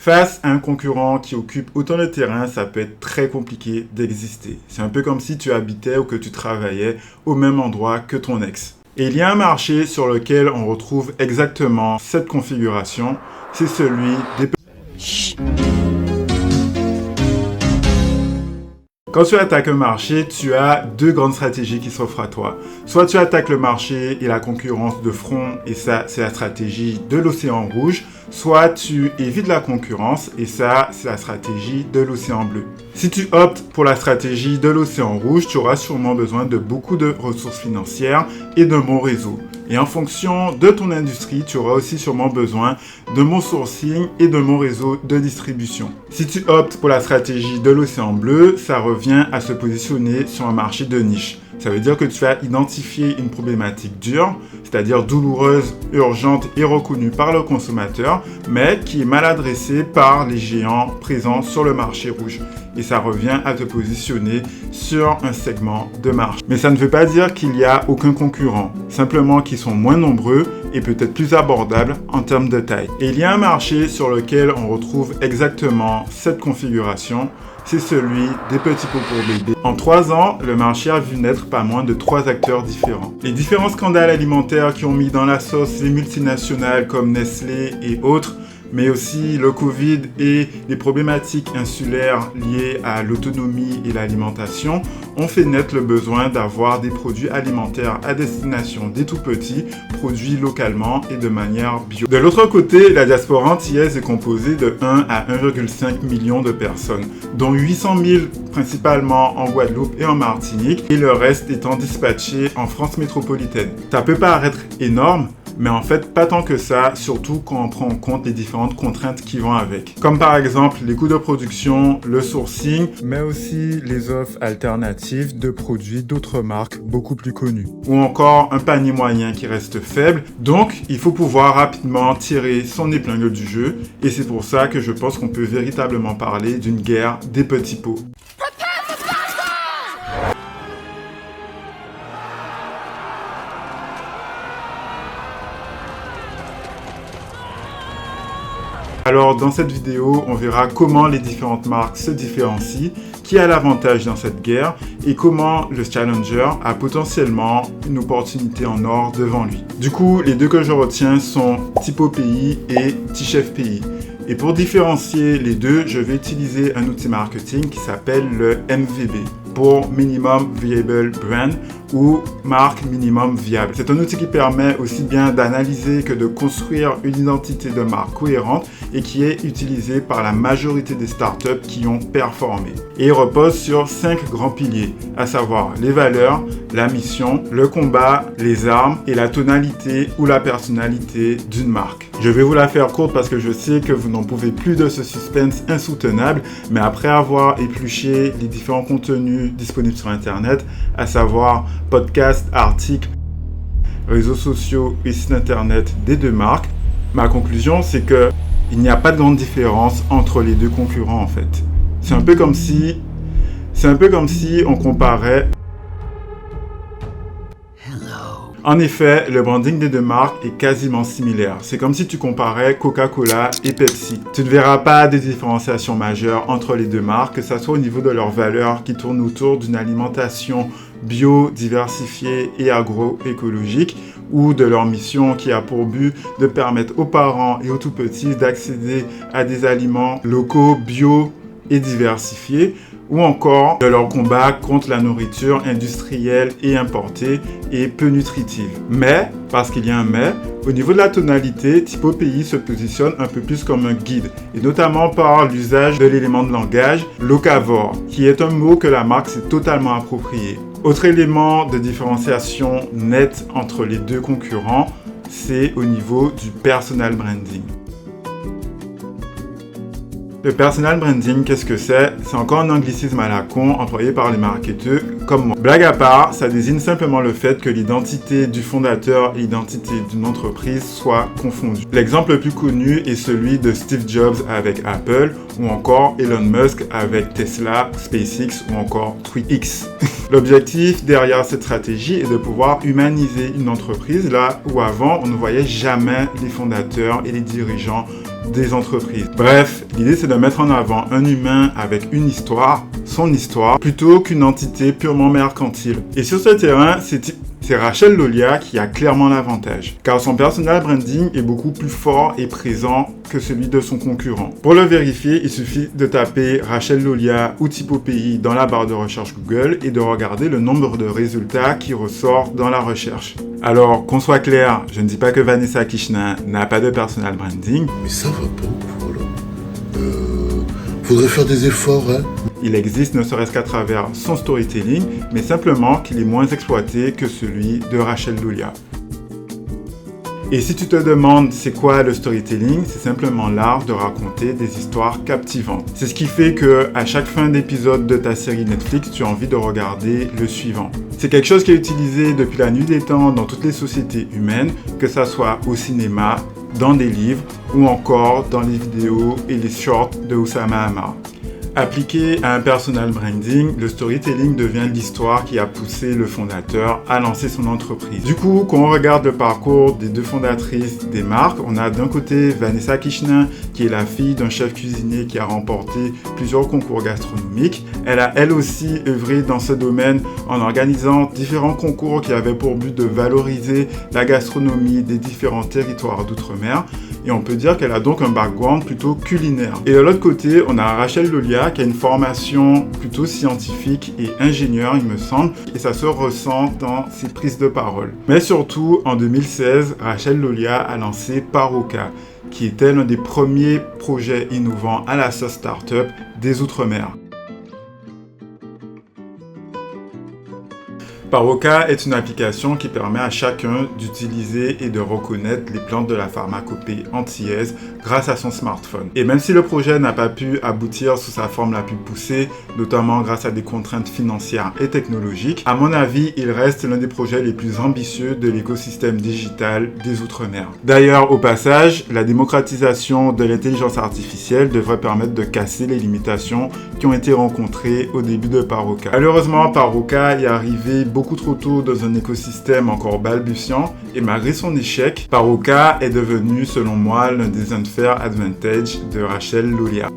Face à un concurrent qui occupe autant de terrain, ça peut être très compliqué d'exister. C'est un peu comme si tu habitais ou que tu travaillais au même endroit que ton ex. Et il y a un marché sur lequel on retrouve exactement cette configuration, c'est celui des petits. Quand tu attaques un marché, tu as deux grandes stratégies qui s'offrent à toi. Soit tu attaques le marché et la concurrence de front, et ça, c'est la stratégie de l'océan rouge. Soit tu évites la concurrence, et ça, c'est la stratégie de l'océan bleu. Si tu optes pour la stratégie de l'océan rouge, tu auras sûrement besoin de beaucoup de ressources financières et d'un bon réseau. Et en fonction de ton industrie, tu auras aussi sûrement besoin de mon sourcing et de mon réseau de distribution. Si tu optes pour la stratégie de l'océan bleu, ça revient à se positionner sur un marché de niche. Ça veut dire que tu vas identifier une problématique dure, c'est-à-dire douloureuse, urgente et reconnue par le consommateur, mais qui est mal adressée par les géants présents sur le marché rouge. Et ça revient à te positionner sur un segment de marché. Mais ça ne veut pas dire qu'il n'y a aucun concurrent, simplement qu'ils sont moins nombreux et peut-être plus abordables en termes de taille. Et il y a un marché sur lequel on retrouve exactement cette configuration, c'est celui des petits pots pour bébés. En 3 ans, le marché a vu naître pas moins de 3 acteurs différents. Les différents scandales alimentaires qui ont mis dans la sauce les multinationales comme Nestlé et autres, mais aussi le Covid et les problématiques insulaires liées à l'autonomie et l'alimentation ont fait naître le besoin d'avoir des produits alimentaires à destination des tout-petits, produits localement et de manière bio. De l'autre côté, la diaspora antillaise est composée de 1 à 1,5 million de personnes, dont 800 000 principalement en Guadeloupe et en Martinique, et le reste étant dispatché en France métropolitaine. Ça peut paraître énorme, mais en fait pas tant que ça, surtout quand on prend en compte les différentes contraintes qui vont avec. Comme par exemple les coûts de production, le sourcing, mais aussi les offres alternatives de produits d'autres marques beaucoup plus connues. Ou encore un panier moyen qui reste faible, donc il faut pouvoir rapidement tirer son épingle du jeu, et c'est pour ça que je pense qu'on peut véritablement parler d'une guerre des petits pots. Alors dans cette vidéo, on verra comment les différentes marques se différencient, qui a l'avantage dans cette guerre et comment le challenger a potentiellement une opportunité en or devant lui. Du coup, les deux que je retiens sont Tipo Pays et T-Chef Pays. Et pour différencier les deux, je vais utiliser un outil marketing qui s'appelle le MVB, pour Minimum Viable Brand ou marque minimum viable. C'est un outil qui permet aussi bien d'analyser que de construire une identité de marque cohérente et qui est utilisé par la majorité des startups qui ont performé. Et il repose sur 5 grands piliers, à savoir les valeurs, la mission, le combat, les armes et la tonalité ou la personnalité d'une marque. Je vais vous la faire courte parce que je sais que vous n'en pouvez plus de ce suspense insoutenable, mais après avoir épluché les différents contenus disponibles sur Internet, à savoir podcasts, articles, réseaux sociaux et sites Internet des deux marques, ma conclusion c'est que il n'y a pas de grande différence entre les deux concurrents en fait. C'est un peu comme si on comparait. En effet, le branding des deux marques est quasiment similaire. C'est comme si tu comparais Coca-Cola et Pepsi. Tu ne verras pas de différenciation majeure entre les deux marques, que ce soit au niveau de leurs valeurs qui tournent autour d'une alimentation bio, diversifiée et agroécologique, ou de leur mission qui a pour but de permettre aux parents et aux tout-petits d'accéder à des aliments locaux, bio et diversifiés, ou encore de leur combat contre la nourriture industrielle et importée et peu nutritive. Mais, parce qu'il y a un mais, au niveau de la tonalité, Tipo Pays se positionne un peu plus comme un guide, et notamment par l'usage de l'élément de langage locavore, qui est un mot que la marque s'est totalement approprié. Autre élément de différenciation nette entre les deux concurrents, c'est au niveau du personal branding. Le personal branding, qu'est-ce que c'est? C'est encore un anglicisme à la con employé par les marketeurs comme moi. Blague à part, ça désigne simplement le fait que l'identité du fondateur et l'identité d'une entreprise soient confondues. L'exemple le plus connu est celui de Steve Jobs avec Apple ou encore Elon Musk avec Tesla, SpaceX ou encore TweetX. L'objectif derrière cette stratégie est de pouvoir humaniser une entreprise là où avant on ne voyait jamais les fondateurs et les dirigeants des entreprises. Bref, l'idée c'est de mettre en avant un humain avec une histoire, son histoire, plutôt qu'une entité purement mercantile. Et sur ce terrain, c'est Rachel Lolia qui a clairement l'avantage, car son personal branding est beaucoup plus fort et présent que celui de son concurrent. Pour le vérifier, il suffit de taper Rachel Lolia ou Typopay dans la barre de recherche Google et de regarder le nombre de résultats qui ressort dans la recherche. Alors, qu'on soit clair, je ne dis pas que Vanessa Kishnin n'a pas de personal branding. Mais ça va pas ou quoi là faudrait faire des efforts, hein. Il existe ne serait-ce qu'à travers son storytelling, mais simplement qu'il est moins exploité que celui de Rachel Lolia. Et si tu te demandes c'est quoi le storytelling, c'est simplement l'art de raconter des histoires captivantes. C'est ce qui fait que à chaque fin d'épisode de ta série Netflix, tu as envie de regarder le suivant. C'est quelque chose qui est utilisé depuis la nuit des temps dans toutes les sociétés humaines, que ça soit au cinéma, dans des livres ou encore dans les vidéos et les shorts de Oussama Hamar. Appliqué à un personal branding, le storytelling devient l'histoire qui a poussé le fondateur à lancer son entreprise. Du coup, quand on regarde le parcours des deux fondatrices des marques, on a d'un côté Vanessa Kishnin, qui est la fille d'un chef cuisinier qui a remporté plusieurs concours gastronomiques. Elle a elle aussi œuvré dans ce domaine en organisant différents concours qui avaient pour but de valoriser la gastronomie des différents territoires d'outre-mer. Et on peut dire qu'elle a donc un background plutôt culinaire. Et de l'autre côté, on a Rachel Lolia qui a une formation plutôt scientifique et ingénieur, il me semble, et ça se ressent dans ses prises de parole. Mais surtout, en 2016, Rachel Lolia a lancé Paroka, qui était l'un des premiers projets innovants à la sauce startup des Outre-mer. Paroka est une application qui permet à chacun d'utiliser et de reconnaître les plantes de la pharmacopée antillaise grâce à son smartphone. Et même si le projet n'a pas pu aboutir sous sa forme la plus poussée, notamment grâce à des contraintes financières et technologiques, à mon avis, il reste l'un des projets les plus ambitieux de l'écosystème digital des Outre-mer. D'ailleurs, au passage, la démocratisation de l'intelligence artificielle devrait permettre de casser les limitations qui ont été rencontrées au début de Paroka. Malheureusement, Paroka est arrivé beaucoup trop tôt dans un écosystème encore balbutiant et malgré son échec, Paroka est devenu selon moi l'un des unfair advantage de Rachel Lolia.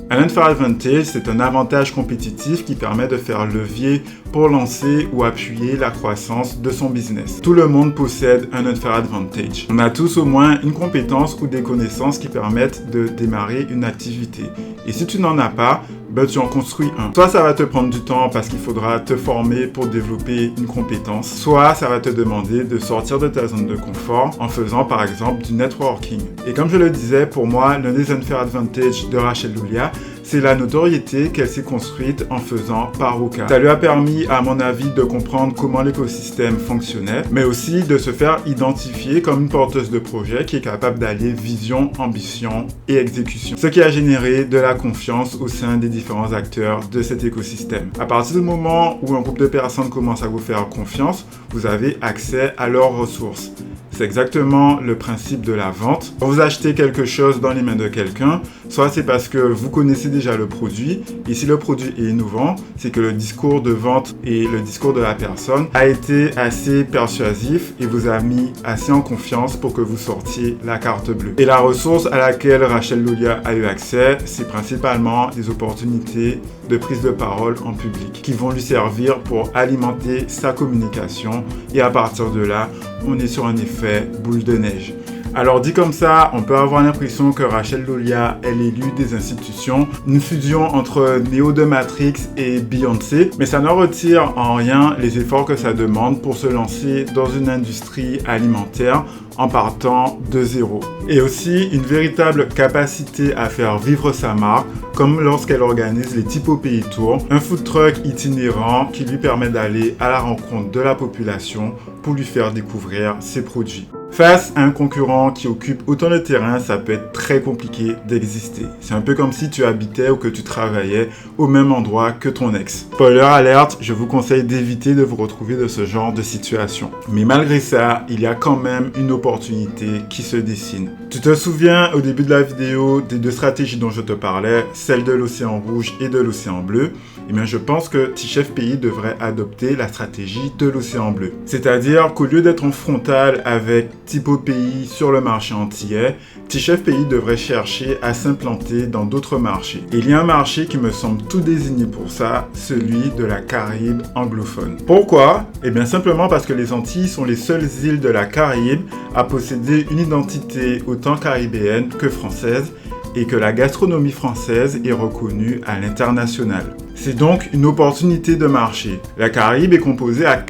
Un unfair advantage, c'est un avantage compétitif qui permet de faire levier pour lancer ou appuyer la croissance de son business. Tout le monde possède un unfair advantage. On a tous au moins une compétence ou des connaissances qui permettent de démarrer une activité. Et si tu n'en as pas, tu en construis un. Soit ça va te prendre du temps parce qu'il faudra te former pour développer une compétence, soit ça va te demander de sortir de ta zone de confort en faisant par exemple du networking. Et comme je le disais, pour moi, l'un des unfair advantage de Rachel Lolia, c'est la notoriété qu'elle s'est construite en faisant Paroka. Ça lui a permis, à mon avis, de comprendre comment l'écosystème fonctionnait, mais aussi de se faire identifier comme une porteuse de projet qui est capable d'allier vision, ambition et exécution. Ce qui a généré de la confiance au sein des différents acteurs de cet écosystème. À partir du moment où un groupe de personnes commence à vous faire confiance, vous avez accès à leurs ressources. C'est exactement le principe de la vente. Quand vous achetez quelque chose dans les mains de quelqu'un, soit c'est parce que vous connaissez déjà le produit, et si le produit est innovant, c'est que le discours de vente et le discours de la personne a été assez persuasif et vous a mis assez en confiance pour que vous sortiez la carte bleue. Et la ressource à laquelle Rachel Lolia a eu accès, c'est principalement des opportunités de prise de parole en public qui vont lui servir pour alimenter sa communication et à partir de là, on est sur un effet boule de neige. Alors dit comme ça, on peut avoir l'impression que Rachel Lolia est l'élue des institutions, une fusion entre Neo de Matrix et Beyoncé, mais ça ne retire en rien les efforts que ça demande pour se lancer dans une industrie alimentaire en partant de zéro. Et aussi une véritable capacité à faire vivre sa marque, comme lorsqu'elle organise les Typopay Tours, un food truck itinérant qui lui permet d'aller à la rencontre de la population pour lui faire découvrir ses produits. Face à un concurrent qui occupe autant de terrain, ça peut être très compliqué d'exister. C'est un peu comme si tu habitais ou que tu travaillais au même endroit que ton ex. Spoiler alerte, je vous conseille d'éviter de vous retrouver dans ce genre de situation. Mais malgré ça, il y a quand même une opportunité qui se dessine. Tu te souviens au début de la vidéo des deux stratégies dont je te parlais, celle de l'océan rouge et de l'océan bleu? Eh bien, je pense que T-Chef Pays devrait adopter la stratégie de l'océan bleu. C'est-à-dire qu'au lieu d'être en frontal avec Tipo Pays sur le marché antillais, T-Chef Pays devrait chercher à s'implanter dans d'autres marchés. Et il y a un marché qui me semble tout désigné pour ça, celui de la Caraïbe anglophone. Pourquoi? Eh bien simplement parce que les Antilles sont les seules îles de la Caraïbe à posséder une identité autant caribéenne que française et que la gastronomie française est reconnue à l'international. C'est donc une opportunité de marché. La Caraïbe est composée à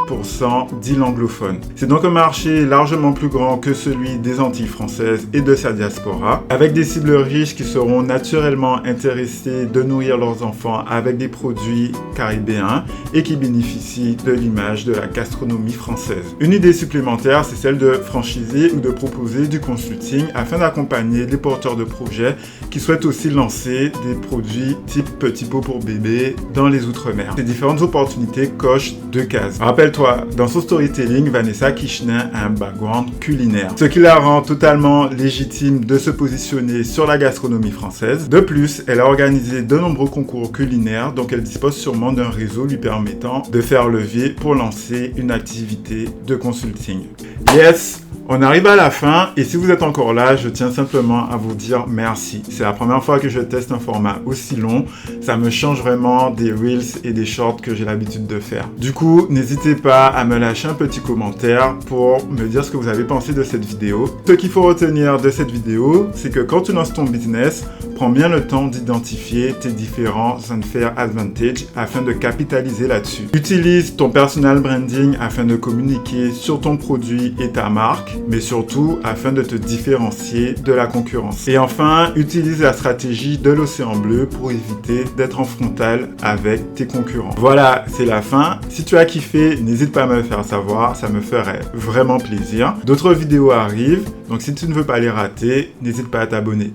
40% d'îles anglophones. C'est donc un marché largement plus grand que celui des Antilles françaises et de sa diaspora, avec des cibles riches qui seront naturellement intéressées de nourrir leurs enfants avec des produits caribéens et qui bénéficient de l'image de la gastronomie française. Une idée supplémentaire, c'est celle de franchiser ou de proposer du consulting afin d'accompagner les porteurs de projets qui souhaitent aussi lancer des produits type petit pot pour bébé dans les Outre-mer. Ces différentes opportunités cochent 2 cases. Rappelle-toi, dans son storytelling, Vanessa Kishnin a un background culinaire, ce qui la rend totalement légitime de se positionner sur la gastronomie française. De plus, elle a organisé de nombreux concours culinaires, donc elle dispose sûrement d'un réseau lui permettant de faire levier pour lancer une activité de consulting. Yes! On arrive à la fin et si vous êtes encore là, je tiens simplement à vous dire merci. C'est la première fois que je teste un format aussi long. Ça me change vraiment des Reels et des Shorts que j'ai l'habitude de faire. Du coup, n'hésitez pas à me lâcher un petit commentaire pour me dire ce que vous avez pensé de cette vidéo. Ce qu'il faut retenir de cette vidéo, c'est que quand tu lances ton business, prends bien le temps d'identifier tes différents unfair advantages afin de capitaliser là-dessus. Utilise ton personal branding afin de communiquer sur ton produit et ta marque, mais surtout afin de te différencier de la concurrence. Et enfin, utilise la stratégie de l'océan bleu pour éviter d'être en frontal avec tes concurrents. Voilà, c'est la fin. Si tu as kiffé, n'hésite pas à me le faire savoir, ça me ferait vraiment plaisir. D'autres vidéos arrivent, donc si tu ne veux pas les rater, n'hésite pas à t'abonner.